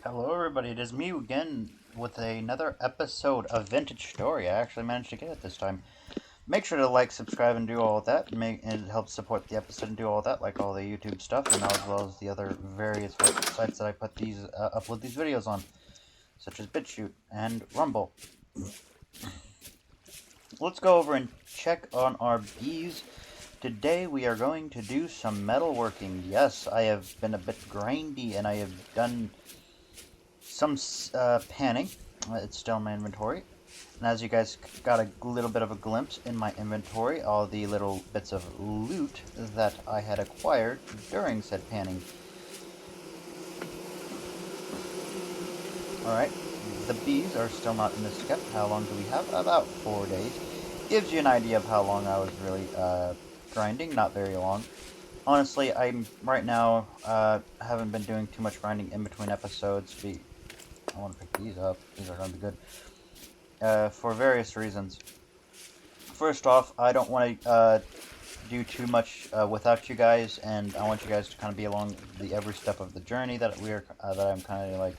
Hello, everybody. It is me again with another episode of Vintage Story. I actually managed to get it this time. Make sure to like, subscribe, and do all that. It helps support the episode and do all that, like all the YouTube stuff, and as well as the other various websites that I upload these videos on, such as BitChute and Rumble. Let's go over and check on our bees. Today we are going to do some metalworking. Yes, I have been a bit grindy, and I have done some panning. It's still in my inventory. And as you guys got a little bit of a glimpse in my inventory, all the little bits of loot that I had acquired during said panning. Alright, the bees are still not in the skep. How long do we have? About 4 days. Gives you an idea of how long I was really grinding. Not very long. Honestly, I'm right now haven't been doing too much grinding in between episodes. I want to pick these up. These are going to be good. For various reasons. First off, I don't want to do too much without you guys, and I want you guys to kind of be along every step of the journey that I'm kind of like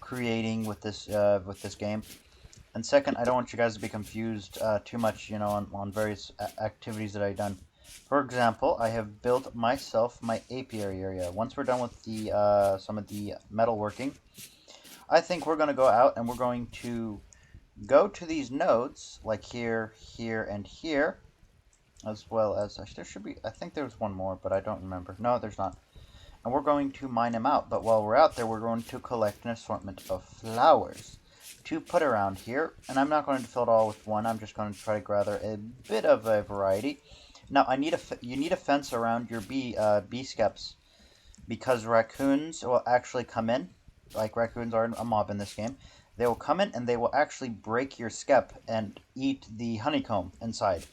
creating with this game. And second, I don't want you guys to be confused too much, on various activities that I've done. For example, I have built myself my apiary area. Once we're done with the some of the metalworking, I think we're going to go out and we're going to go to these nodes, like here, here, and here, as well as, there should be, I think there's one more, but I don't remember. No, there's not. And we're going to mine them out, but while we're out there, we're going to collect an assortment of flowers to put around here, and I'm not going to fill it all with one. I'm just going to try to gather a bit of a variety. Now, you need a fence around your bee skeps, because raccoons will actually come in, like raccoons are a mob in this game. They will come in and they will actually break your skep and eat the honeycomb inside.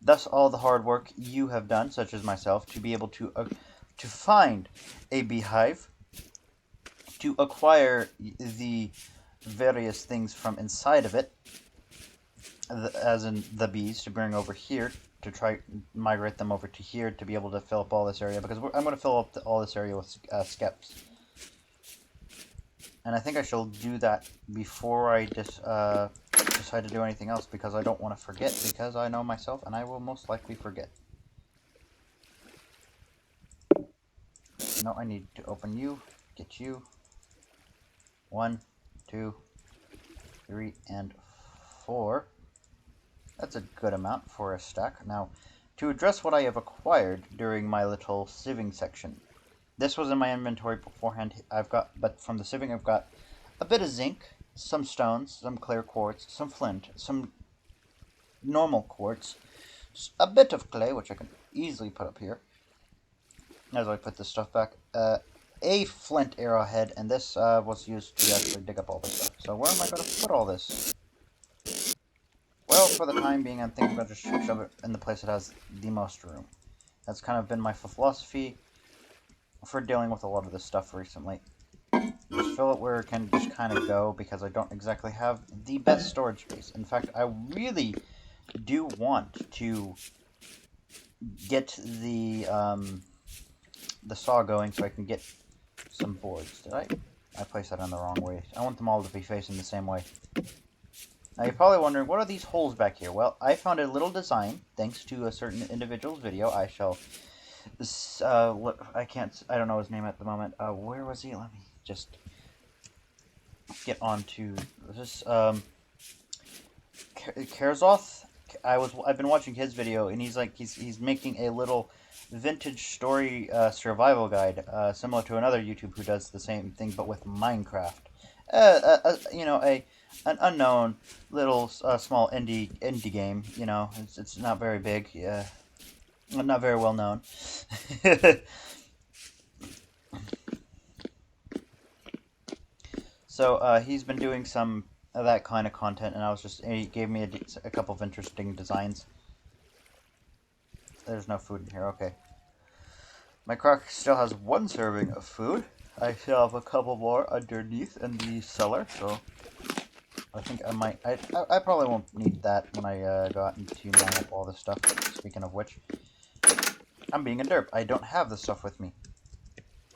Thus, all the hard work you have done, such as myself, to be able to find a beehive, to acquire the various things from inside of it, as in the bees, to bring over here, to try migrate them over to here to be able to fill up all this area, because I'm going to fill up all this area with skeps. And I think I shall do that before I decide to do anything else, because I don't want to forget, because I know myself and I will most likely forget. No, I need to open you, get you. 1, 2, 3, and 4. That's a good amount for a stack. Now, to address what I have acquired during my little sieving section. This was in my inventory beforehand. But from the sieving, I've got a bit of zinc, some stones, some clear quartz, some flint, some normal quartz, a bit of clay, which I can easily put up here as I put this stuff back. A flint arrowhead, and this was used to actually dig up all this stuff. So where am I going to put all this? Well, for the time being, I think I'm going to just shove it in the place that has the most room. That's kind of been my philosophy for dealing with a lot of this stuff recently. Just fill it where it can just kind of go, because I don't exactly have the best storage space. In fact, I really do want to get the saw going so I can get some boards. Did I placed that on the wrong way. I want them all to be facing the same way. Now you're probably wondering, what are these holes back here? Well, I found a little design, thanks to a certain individual's video. I shall... I don't know his name at the moment. Where was he? Let me just get on to this. Kerzoth. I've been watching his video, and he's making a little vintage story survival guide, similar to another YouTube who does the same thing but with Minecraft. An unknown little small indie game. It's not very big. Not very well known. So he's been doing some of that kind of content, and he gave me a couple of interesting designs. There's no food in here. Okay. My crock still has 1 serving of food. I still have a couple more underneath in the cellar, so I think I might. I probably won't need that when I go out and mine up all this stuff. Speaking of which, I'm being a derp. I don't have the stuff with me.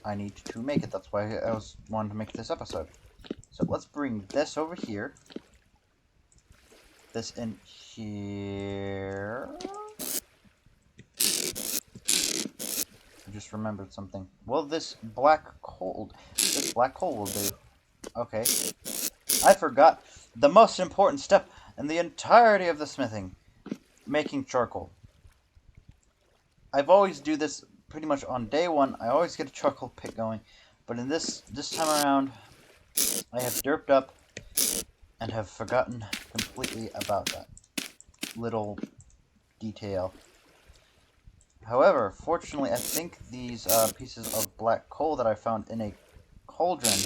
I need to make it. That's why I was wanting to make this episode. So let's bring this over here. This in here. I just remembered something. Well, this black coal will do. Okay. I forgot the most important step in the entirety of the smithing. Making charcoal. I've always do this pretty much on day one. I always get a charcoal pit going. But in this time around, I have derped up and have forgotten completely about that little detail. However, fortunately, I think these pieces of black coal that I found in a cauldron,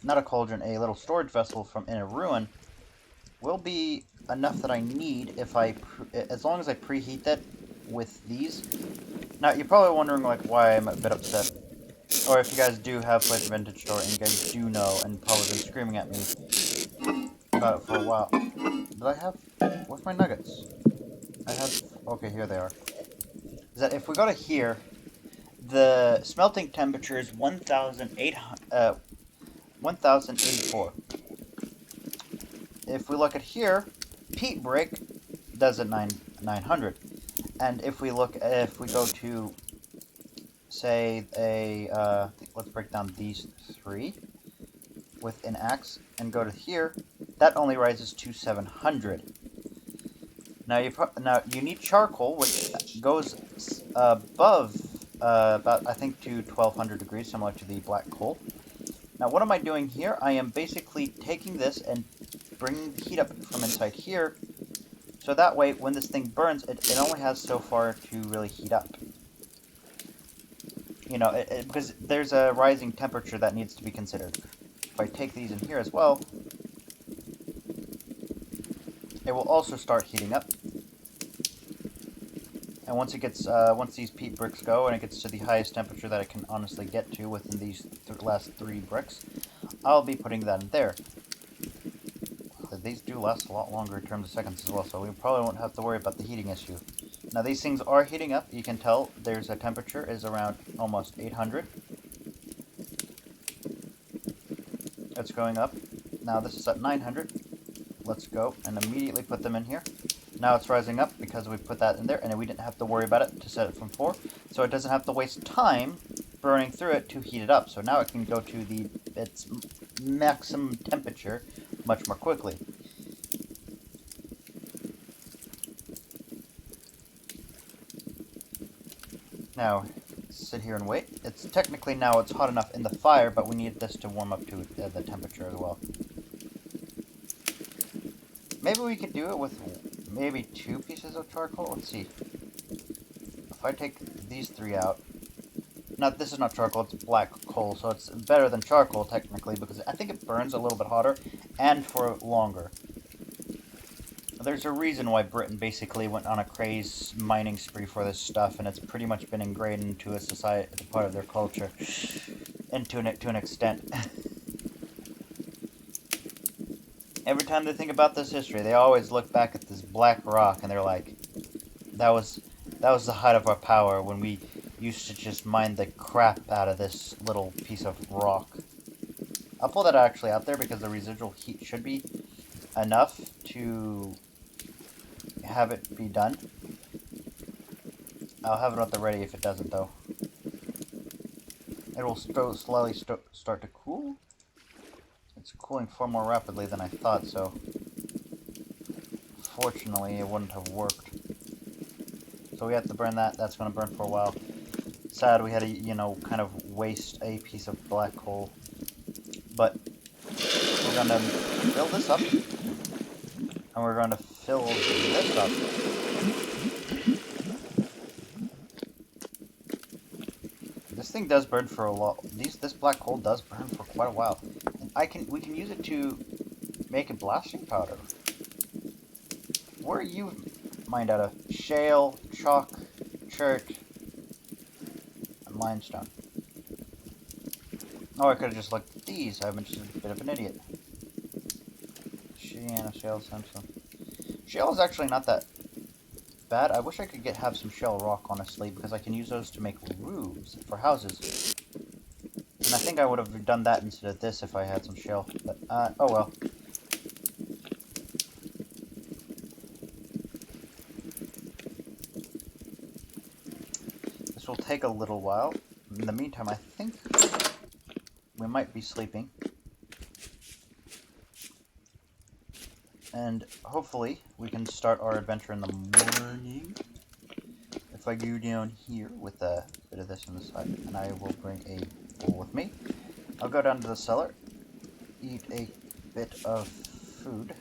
not a cauldron, a little storage vessel from in a ruin, will be enough that I need if as long as I preheat it with these. Now, you're probably wondering like why I'm a bit upset, or if you guys do have played the Vintage Store and you guys do know and probably been screaming at me about it for a while. Did I have? Where's my nuggets? I have. Okay, here they are. Is that if we go to here, the smelting temperature is 1084. If we look at here, peat brick does it 900. And if we go to, say, let's break down these three with an axe and go to here, that only rises to 700. Now you need charcoal, which goes above about I think to 1200 degrees, similar to the black coal. Now what am I doing here? I am basically taking this and bringing the heat up from inside here, so that way when this thing burns, it only has so far to really heat up. You know, because there's a rising temperature that needs to be considered. If I take these in here as well, it will also start heating up. And once these peat bricks go and it gets to the highest temperature that it can honestly get to within these last 3 bricks, I'll be putting that in there. These do last a lot longer in terms of seconds as well, so we probably won't have to worry about the heating issue. Now these things are heating up. You can tell there's a temperature is around almost 800. It's going up. Now this is at 900. Let's go and immediately put them in here. Now it's rising up because we put that in there, and we didn't have to worry about it to set it from 4, so it doesn't have to waste time burning through it to heat it up. So now it can go to its maximum temperature much more quickly. Now, sit here and wait. It's technically now it's hot enough in the fire, but we need this to warm up to the temperature as well. Maybe we could do it with maybe 2 pieces of charcoal. Let's see. If I take these 3 out. Now, this is not charcoal, it's black coal, so it's better than charcoal technically, because I think it burns a little bit hotter and for longer. There's a reason why Britain basically went on a craze mining spree for this stuff, and it's pretty much been ingrained into a society, as a part of their culture, and to an extent. Every time they think about this history, they always look back at this black rock, and they're like, that was the height of our power when we used to just mine the crap out of this little piece of rock. I'll pull that actually out there because the residual heat should be enough to have it be done. I'll have it at the ready if it doesn't, though. It will slowly start to cool. It's cooling far more rapidly than I thought, so fortunately it wouldn't have worked. So we have to burn that. That's going to burn for a while. Sad we had to, kind of waste a piece of black coal. But we're going to fill this up. And we're going to fill this up. This thing does burn for a lot. This black coal does burn for quite a while. And we can use it to make a blasting powder. Where are you mined out of? Shale, chalk, chert, and limestone. Oh, I could have just looked at these. I've been just a bit of an idiot. Shale, sandstone. Shale is actually not that bad. I wish I could have some shale rock, honestly, because I can use those to make roofs for houses. And I think I would have done that instead of this if I had some shell. But, oh well. This will take a little while. In the meantime, I think we might be sleeping. And hopefully we can start our adventure in the morning. If I go down here with a bit of this on the side, and I will bring a bowl with me. I'll go down to the cellar, eat a bit of food.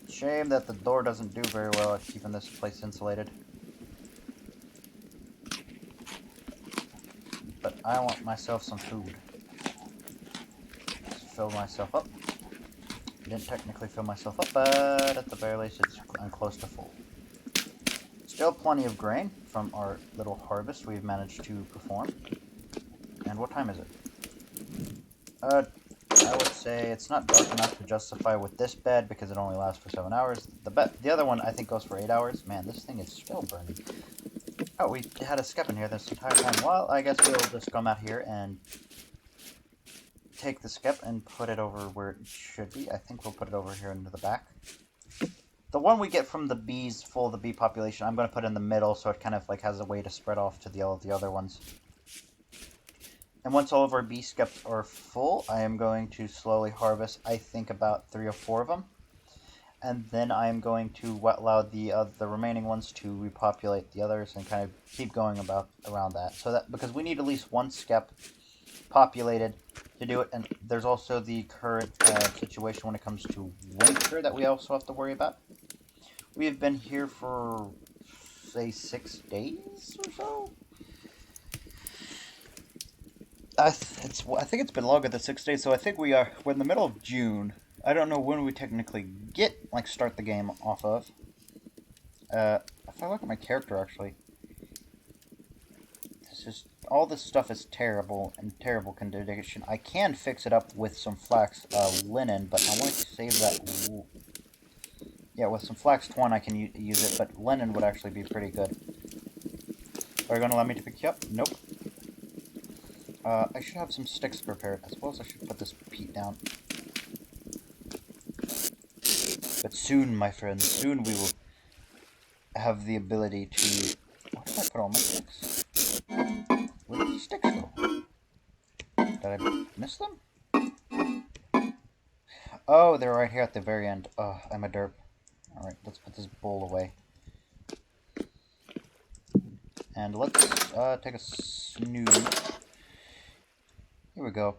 Shame that the door doesn't do very well at keeping this place insulated. But I want myself some food. Let's fill myself up. I didn't technically fill myself up, but at the very least I'm close to full. Still plenty of grain from our little harvest we've managed to perform. And what time is it? I would say it's not dark enough to justify with this bed because it only lasts for 7 hours. The other one I think goes for 8 hours. Man, this thing is still burning. Oh, we had a skep in here this entire time. Well, I guess we'll just come out here and take the skep and put it over where it should be. I think we'll put it over here into the back. The one we get from the bees, full of the bee population, I'm going to put in the middle so it kind of like has a way to spread off to the other ones. And once all of our bee skeps are full, I am going to slowly harvest, I think, about 3 or 4 of them. And then I am going to allow the remaining ones to repopulate the others and kind of keep going around that. So that because we need at least 1 skep populated to do it. And there's also the current situation when it comes to winter that we also have to worry about. We have been here for, say, 6 days or so. I think it's been longer than 6 days, so I think we're in the middle of June. I don't know when we technically start the game off of. If I look at my character, actually, all this stuff is terrible, in terrible condition. I can fix it up with some flax linen, but I want to save that. Yeah, with some flax twine I can use it, but linen would actually be pretty good. Are you going to let me to pick you up? Nope. I should have some sticks prepared. I suppose I should put this peat down. But soon, my friends, soon we will have the ability to... Where did I put all my sticks? Where did the sticks go? Did I miss them? Oh, they're right here at the very end. Oh, I'm a derp. Alright, let's put this bowl away. And let's take a snooze. Here we go.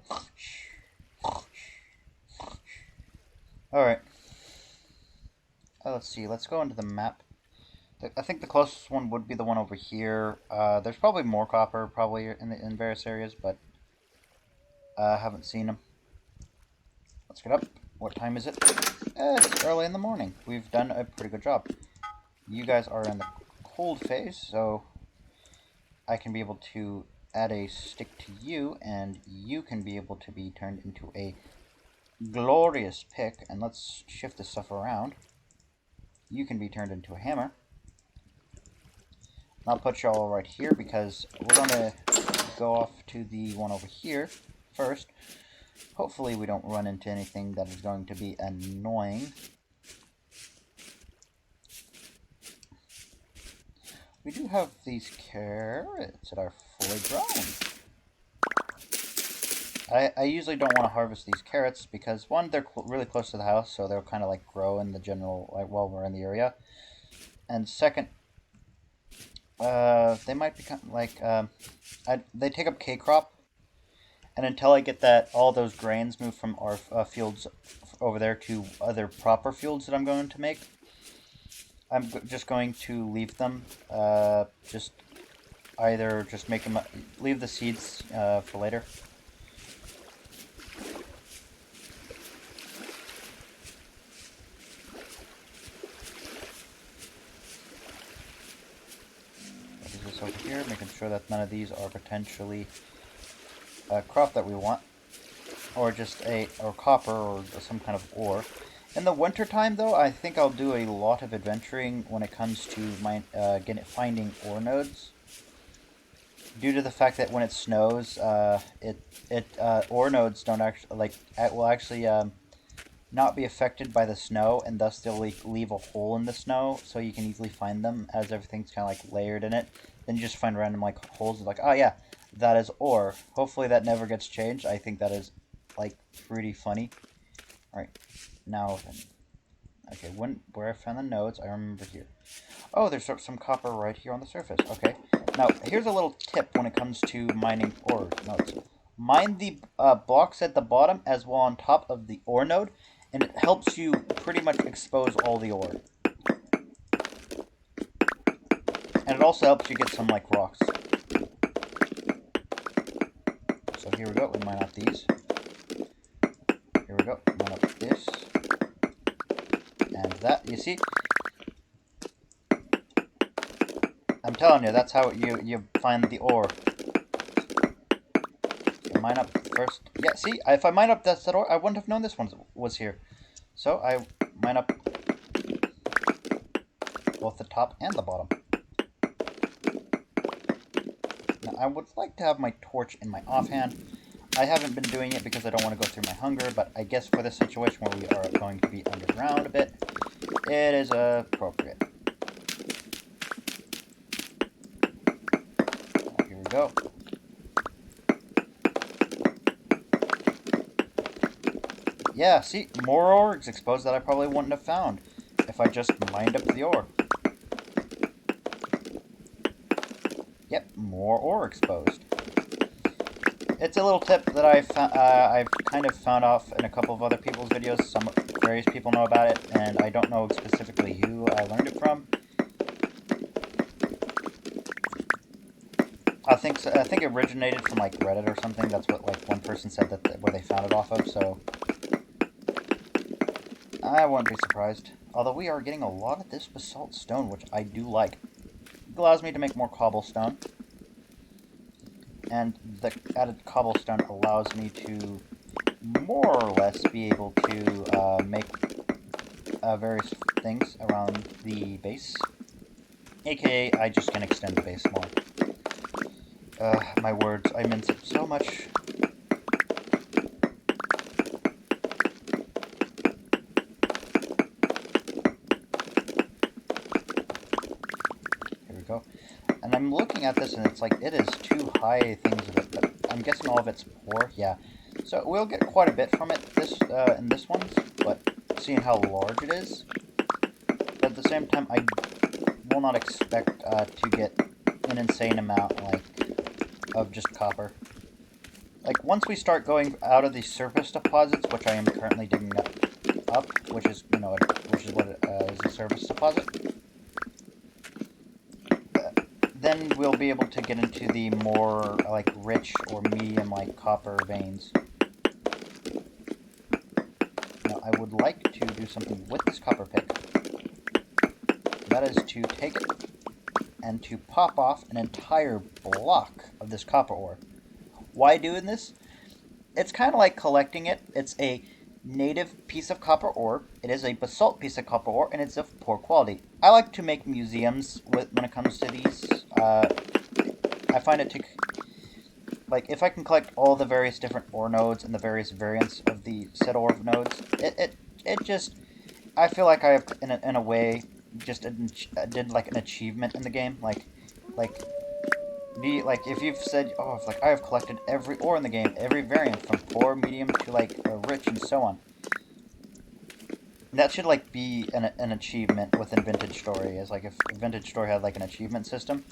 Alright. Let's see. Let's go into the map. I think the closest one would be the one over here. There's probably more copper, probably in various areas, but I haven't seen them. Let's get up. What time is it? It's early in the morning. We've done a pretty good job. You guys are in the cold phase, so I can be able to add a stick to you, and you can be able to be turned into a glorious pick. And let's shift this stuff around. You can be turned into a hammer. I'll put you all right here because we're going to go off to the one over here first. Hopefully we don't run into anything that is going to be annoying. We do have these carrots that are fully grown. I usually don't want to harvest these carrots because, one, they're really close to the house, so they'll kind of like grow in the general, like while we're in the area. And second, they might become like, they take up K-crop. And until I get all those grains moved from our fields over there to other proper fields that I'm going to make, I'm just going to leave them, just make them, leave the seeds for later. What is this over here? Making sure that none of these are potentially a crop that we want, or just or copper or some kind of ore. In the wintertime, though, I think I'll do a lot of adventuring when it comes to finding ore nodes. due to the fact that when it snows, ore nodes don't actually will actually not be affected by the snow, and thus they'll leave a hole in the snow, so you can easily find them as everything's kind of like layered in it. Then you just find random like holes, like, oh yeah, that is ore. Hopefully that never gets changed. I think that is like pretty funny. All right, now then. Okay, where I found the nodes, I remember here. Oh, there's some copper right here on the surface. Okay. Now, here's a little tip when it comes to mining ore nodes. Mine the blocks at the bottom as well on top of the ore node, and it helps you pretty much expose all the ore. And it also helps you get some, like, rocks. So here we go. We mine up these. Here we go. Mine up this. And that. You see? I'm telling you, that's how you find the ore. So mine up first. Yeah, see? If I mine up that ore, I wouldn't have known this one was here. So I mine up both the top and the bottom. Now, I would like to have my torch in my offhand. I haven't been doing it because I don't want to go through my hunger, but I guess for this situation where we are going to be underground a bit, it is appropriate. Here we go. Yeah, see, more ores exposed that I probably wouldn't have found if I just mined up the ore. Yep, more ore exposed. It's a little tip that I've kind of found off in a couple of other people's videos. Various people know about it, and I don't know specifically who I learned it from. I think it originated from like Reddit or something. That's what like one person said where they found it off of. So I wouldn't be surprised. Although we are getting a lot of this basalt stone, which I do like. It allows me to make more cobblestone. And the added cobblestone allows me to more or less be able to make various things around the base. AKA, I just can extend the base more. My words, I mince it so much. Here we go. And I'm looking at this and it's like, it is too high things of it, but I'm guessing all of it's poor, yeah. So we'll get quite a bit from it in this one, but seeing how large it is. But at the same time, I will not expect to get an insane amount, like, of just copper. Like, once we start going out of the surface deposits, which I am currently digging up, which is, you know, which is what it is, a surface deposit, then we'll be able to get into the more, like, rich or medium, like, copper veins. Now, I would like to do something with this copper pick. That is to take it and to pop off an entire block of this copper ore. Why doing this? It's kind of like collecting it. It's a native piece of copper ore. It is a basalt piece of copper ore, and it's of poor quality. I like to make museums when it comes to these. I find it to, like, if I can collect all the various different ore nodes and the various variants of the said ore nodes, it just, I feel like I have, in a way, just did like an achievement in the game. Like if you've said, oh, like I have collected every ore in the game, every variant from poor, medium to like rich and so on. That should like be an achievement within Vintage Story. As like if Vintage Story had like an achievement system,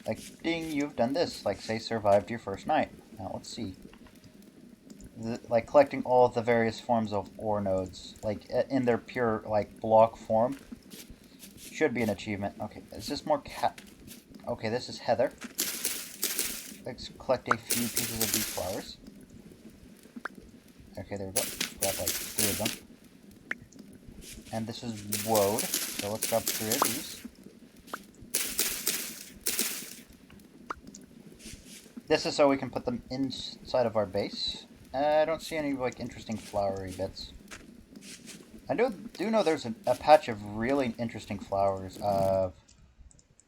like ding, you've done this. Like say survived your first night. Now let's see. Like collecting all of the various forms of ore nodes, like in their pure like block form, should be an achievement. Okay, is this more cat? Okay, this is heather. Let's collect a few pieces of these flowers. Okay, there we go. Grab like 3 of them. And this is woad, so let's grab 3 of these. This is so we can put them inside of our base. I don't see any like interesting flowery bits. I do know there's a patch of really interesting flowers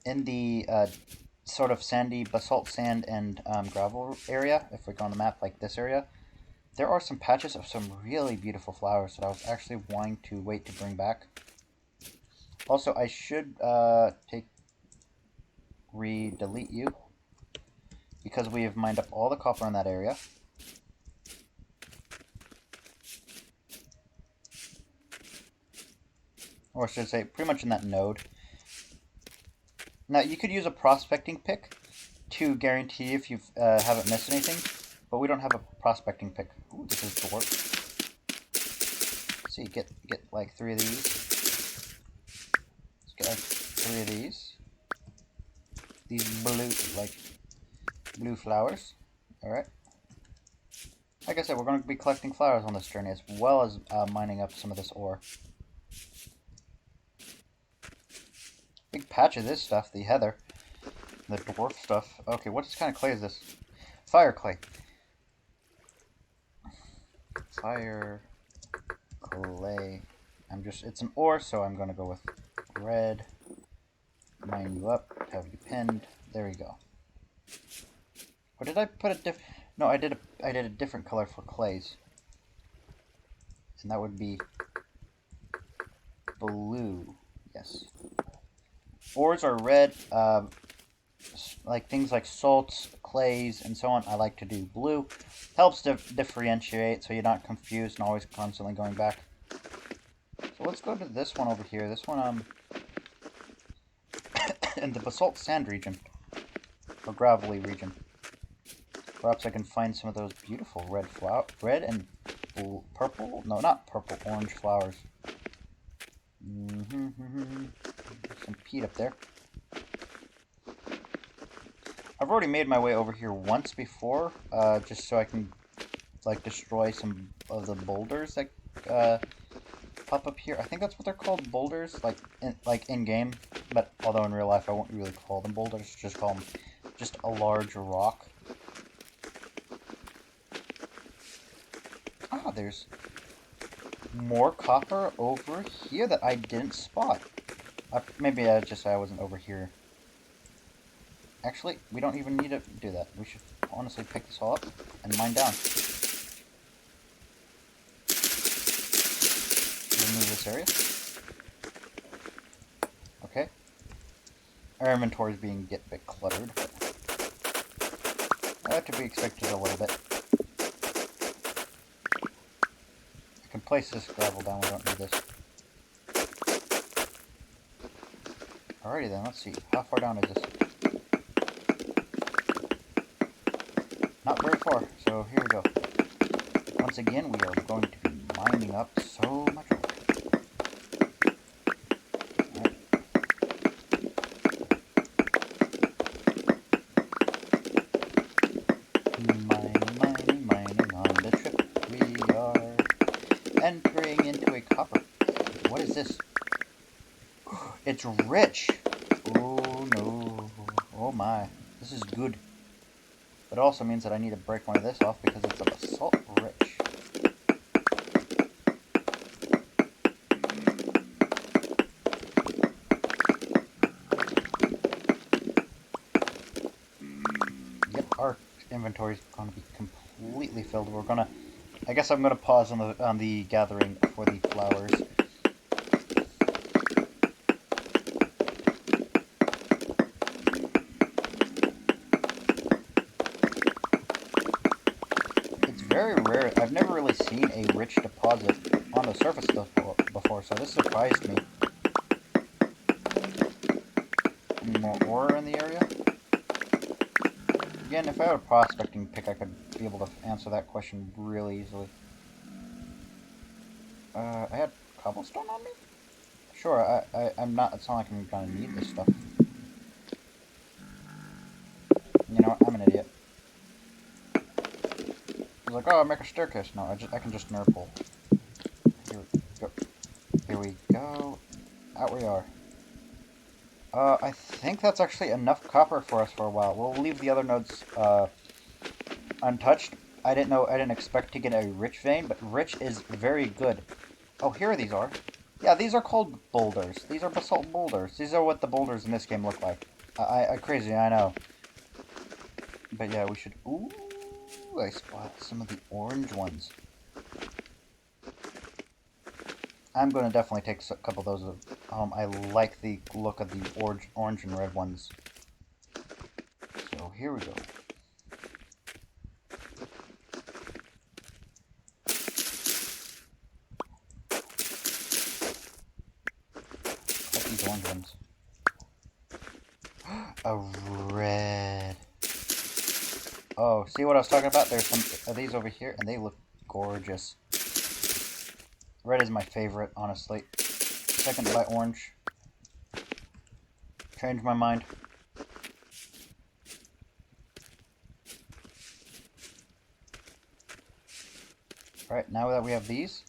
in the sort of sandy basalt sand and gravel area, if we go on the map like this area, there are some patches of some really beautiful flowers that I was actually wanting to wait to bring back. Also, I should delete you because we have mined up all the copper in that area. Or I should say, pretty much in that node. Now, you could use a prospecting pick to guarantee if you haven't missed anything, but we don't have a prospecting pick. Ooh, this is dwarf. See, get like 3 of these. Let's get like 3 of these. These blue flowers. Alright. Like I said, we're going to be collecting flowers on this journey, as well as mining up some of this ore. Big patch of this stuff, the heather. The dwarf stuff. Okay, what kind of clay is this? Fire clay. Fire clay. It's an ore, so I'm going to go with red. Mine you up, have you pinned. There we go. Or did I put a different... No, I did a different color for clays. And that would be blue. Yes. Ores are red. Like things like salts, clays, and so on, I like to do blue. Helps to differentiate so you're not confused and always constantly going back. So let's go to this one over here. This one, in the basalt sand region. Or gravelly region. Perhaps I can find some of those beautiful red and purple? No, not purple, orange flowers. Some peat up there. I've already made my way over here once before, just so I can, like, destroy some of the boulders that pop up here. I think that's what they're called, boulders, like in game. But although in real life I won't really call them boulders, just call them just a large rock. Ah, there's more copper over here that I didn't spot. Maybe I wasn't over here. Actually, we don't even need to do that. We should honestly pick this all up and mine down. Remove this area. Okay. Our inventory is being a bit cluttered, but that to be expected a little bit. I can place this gravel down, we don't need this. Alrighty then, let's see. How far down is this? Not very far, so here we go. Once again, we are going to be mining up so much ore. Mining on the trip. We are entering into a copper. What is this? It's rich! Oh no. Oh my. This is good. But it also means that I need to break one of this off because it's a basalt rich. Yep, our inventory is going to be completely filled. I guess I'm gonna pause on the gathering for the flowers. Very rare. I've never really seen a rich deposit on the surface before, so this surprised me. Any more ore in the area? Again, if I had a prospecting pick, I could be able to answer that question really easily. I had cobblestone on me? Sure, I'm not, it's not like I'm gonna need this stuff. You know what, I'm an idiot. I was like, oh, I'll make a staircase. No, I can just nurple. Here we go. Here we go. Out we are. I think that's actually enough copper for us for a while. We'll leave the other nodes, untouched. I didn't expect to get a rich vein, but rich is very good. Oh, here these are. Yeah, these are called boulders. These are basalt boulders. These are what the boulders in this game look like. Crazy, I know. But yeah, we should... Ooh, I spot some of the orange ones. I'm going to definitely take a couple of those home. I like the look of the orange and red ones. So here we go. Got these orange ones. A red. Oh, see what I was talking about? There's some of these over here, and they look gorgeous. Red is my favorite, honestly. Second by orange. Changed my mind. Alright, now that we have these.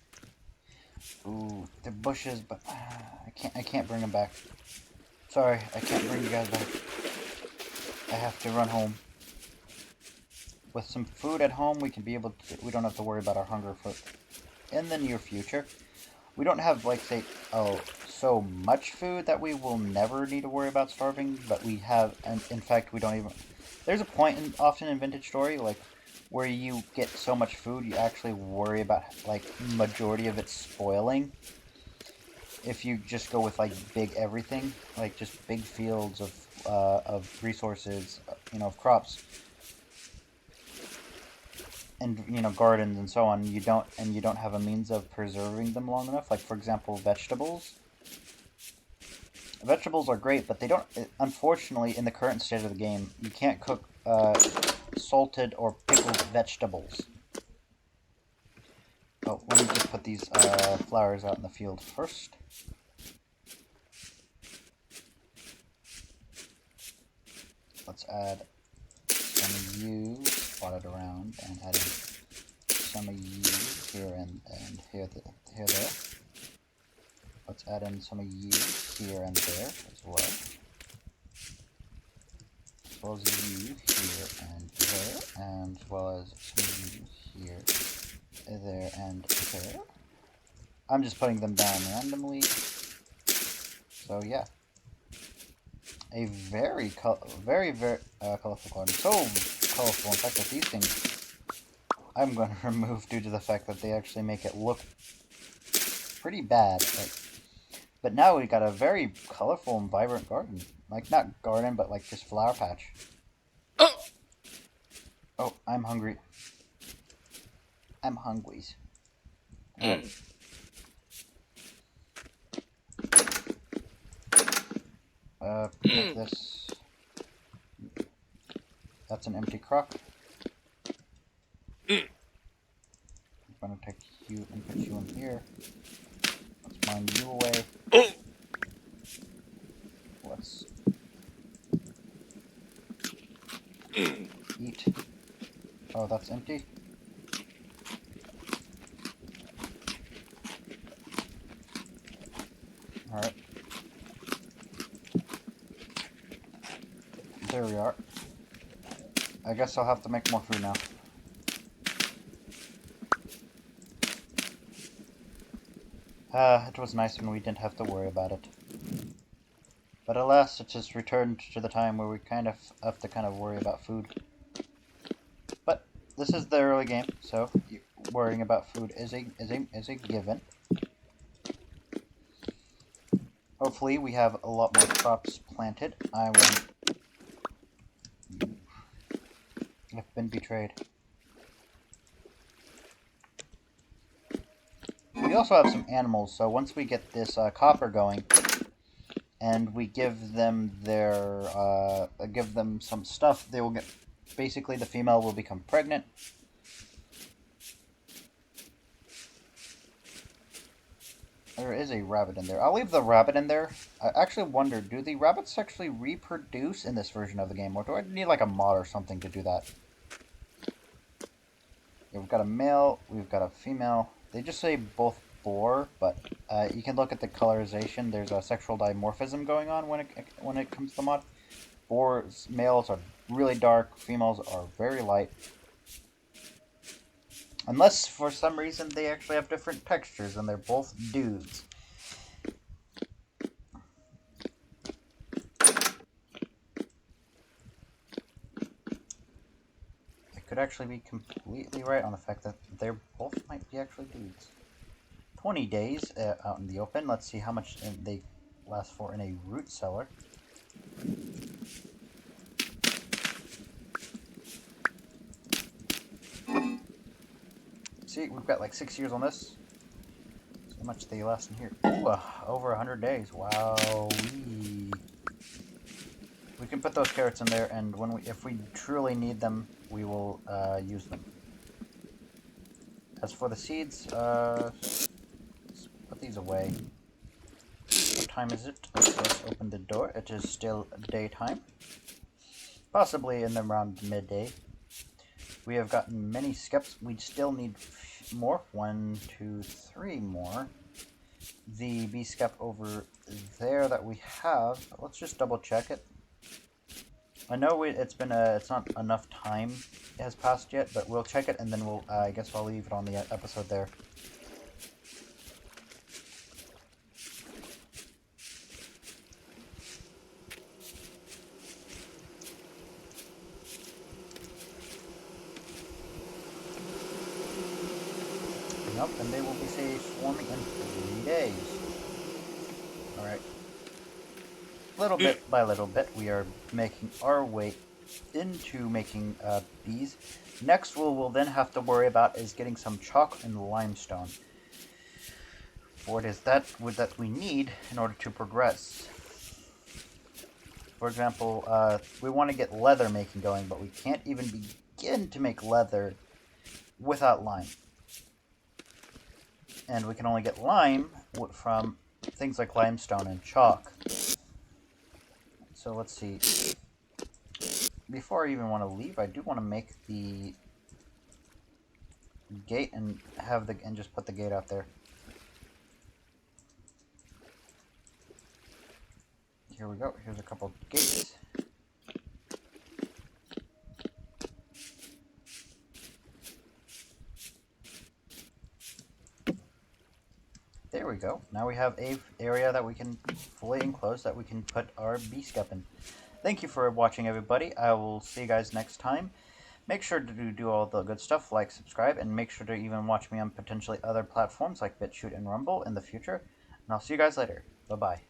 Ooh, they're bushes, but I can't bring them back. Sorry, I can't bring you guys back. I have to run home. With some food at home, we don't have to worry about our hunger for in the near future. We don't have, like, say, so much food that we will never need to worry about starving, but we have, and in fact, we don't even... There's a point often in Vintage Story, like, where you get so much food, you actually worry about, like, majority of it spoiling. If you just go with, like, big everything, like, just big fields of resources, of crops, and gardens and so on, you don't have a means of preserving them long enough. Like, for example, vegetables. Vegetables are great, but they don't... Unfortunately, in the current state of the game, you can't cook salted or pickled vegetables. Oh, let me just put these flowers out in the field first. Let's add some of you, spot it around, and add in some of you here and here there. Let's add in some of you here and there as well. As well as you here and there, and as well as some of you here, there, and there. I'm just putting them down randomly. So yeah, a very colorful garden. So colorful, in fact, that these things I'm going to remove due to the fact that they actually make it look pretty bad. But now we got a very colorful and vibrant garden. Like, not garden, but like just flower patch. Oh, I'm hungry. I'm hungry. Right. Pick this. That's an empty crock. I'm gonna take you and put you in here. Let's mine you away. Let's eat. Oh, that's empty. Alright. There we are. I guess I'll have to make more food now. It was nice when we didn't have to worry about it. But alas, it just returned to the time where we kind of have to worry about food. But this is the early game, so worrying about food is a given. Hopefully we have a lot more crops planted. I've been betrayed. We also have some animals, so once we get this copper going, and we give them some stuff, they will get... Basically, the female will become pregnant. There is a rabbit in there. I'll leave the rabbit in there. I actually wonder, do the rabbits actually reproduce in this version of the game? Or do I need like a mod or something to do that? Yeah, we've got a male, we've got a female. They just say both boar, but you can look at the colorization. There's a sexual dimorphism going on when it comes to the mod. Males are really dark, females are very light. Unless, for some reason, they actually have different textures and they're both dudes. could actually be completely right on the fact that they both might be actually dudes. 20 days out in the open. Let's see how much they last for in a root cellar. See, we've got like 6 years on this. See how much they last in here. Ooh, over 100 days. Wow. We can put those carrots in there, and if we truly need them, we will use them. As for the seeds, let's put these away. What time is it? Let's open the door. It is still daytime. Possibly in around midday. We have gotten many skeps. We still need more. 1, 2, 3 more. The bee skep over there that we have. Let's just double check it. I know it's not enough time has passed yet, but we'll check it and then we'll. I guess I'll leave it on the episode there. Nope, and they will be swarming in 3 days. Alright. Little bit by little bit, we are making our way into making bees. Next, we'll then have to worry about is getting some chalk and limestone. For it is that we need in order to progress. For example, we want to get leather making going, but we can't even begin to make leather without lime. And we can only get lime from things like limestone and chalk. So let's see. Before I even want to leave, I do want to make the gate and just put the gate out there. Here we go. Here's a couple gates. There we go. Now we have a area that we can fully enclose that we can put our bee skep in. Thank you for watching, everybody. I will see you guys next time. Make sure to do all the good stuff, like, subscribe, and make sure to even watch me on potentially other platforms like BitChute and Rumble in the future. And I'll see you guys later. Bye-bye.